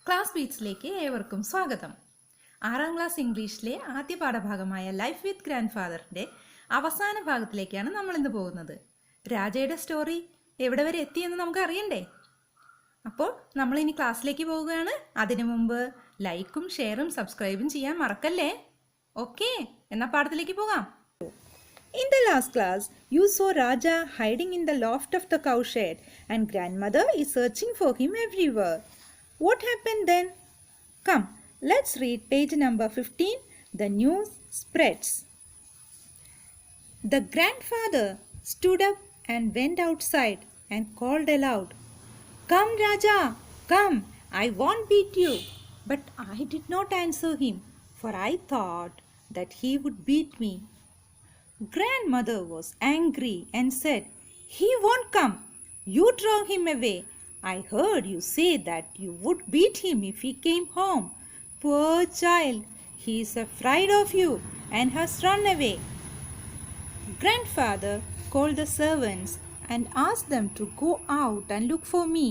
Class ബീറ്റ്സിലേക്ക് ഏവർക്കും സ്വാഗതം. 6ാം class ഇംഗ്ലീഷിലെ ആദ്യ പാഠഭാഗമായ ലൈഫ് വിത്ത് ഗ്രാൻഡ് ഫാദറിൻ്റെ അവസാന ഭാഗത്തിലേക്കാണ് നമ്മളിന്ന് പോകുന്നത്. രാജയുടെ സ്റ്റോറി എവിടെ വരെ എത്തിയെന്ന് നമുക്ക് അറിയണ്ടേ? അപ്പോൾ നമ്മളിനി ക്ലാസ്സിലേക്ക് പോവുകയാണ്. അതിനു മുമ്പ് ലൈക്കും ഷെയറും സബ്സ്ക്രൈബും ചെയ്യാൻ മറക്കല്ലേ. ഓക്കെ, എന്നാൽ പാഠത്തിലേക്ക് പോകാം. In the last class, you saw Raja hiding in the loft of the cowshed and grandmother is searching for him everywhere. What happened then? Come, let's read page number 15. The news spreads. The grandfather stood up and went outside and called aloud, "Come, Raja, come, I won't beat you." But I did not answer him, for I thought that he would beat me. Grandmother was angry and said, "He won't come. You drove him away. I heard you say that you would beat him if he came home. Poor child, he is afraid of you and has run away." Grandfather called the servants and asked them to go out and look for me.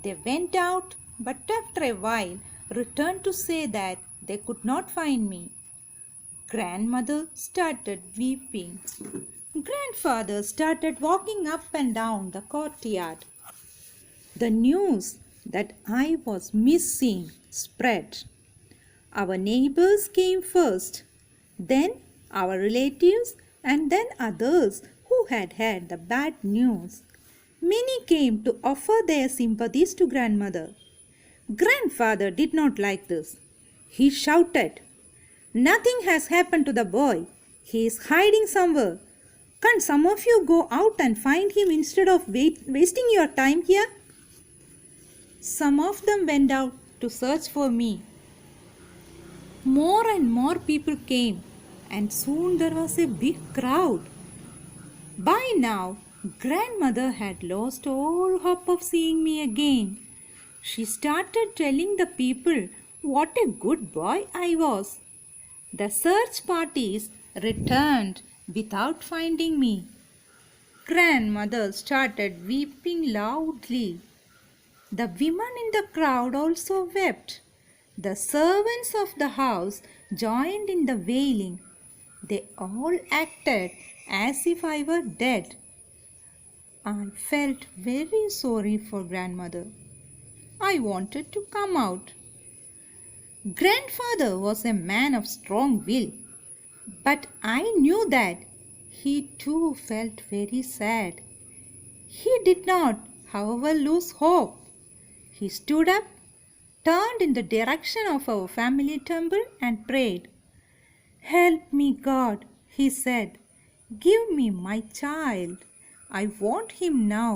They went out, but after a while returned to say that they could not find me. Grandmother started weeping. Grandfather started walking up and down the courtyard. The news that I was missing spread. Our neighbors came first, then our relatives, and then others who had heard the bad news. Many came to offer their sympathies to grandmother. Grandfather did not like this. He shouted, "Nothing has happened to the boy. He is hiding somewhere. Can't some of you go out and find him instead of wasting your time here?" Some of them went out to search for me. More and more people came, and soon there was a big crowd. By now, grandmother had lost all hope of seeing me again. She started telling the people what a good boy I was. The search parties returned without finding me. Grandmother started weeping loudly. The women in the crowd also wept. The servants of the house joined in the wailing. They all acted as if I were dead. I felt very sorry for grandmother. I wanted to come out. Grandfather was a man of strong will, but I knew that he too felt very sad. He did not, however, lose hope. He stood up, turned in the direction of our family temple and prayed. "Help me, God," he said. "Give me my child. I want him now.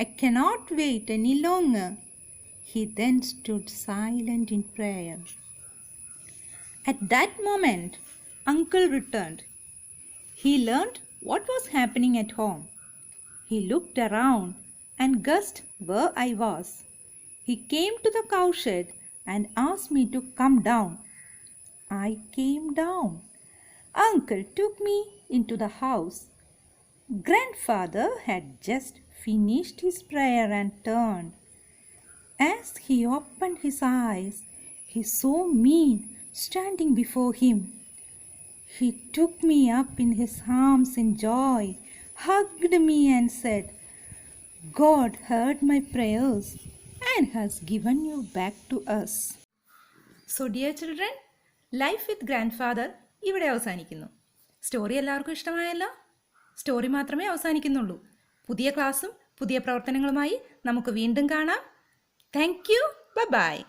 I cannot wait any longer." He then stood silent in prayer. At that moment, Uncle returned. He learned what was happening at home. He looked around and guessed where I was. He came to the cowshed and asked me to come down. I came down. Uncle took me into the house. Grandfather had just finished his prayer and turned. As he opened his eyes, he saw me standing before him. He took me up in his arms in joy, hugged me and said, "God heard my prayers and has given you back to us." So dear children, Life with Grandfather ഇവിടെ അവസാനിക്കുന്നു. Story എല്ലാവർക്കും ഇഷ്ടമായല്ലോ? Story മാത്രമേ അവസാനിക്കുന്നുള്ളൂ. പുതിയ ക്ലാസ്സും പുതിയ പ്രവർത്തനങ്ങളുമായി നമുക്ക് വീണ്ടും കാണാം. Thank you. Bye-bye.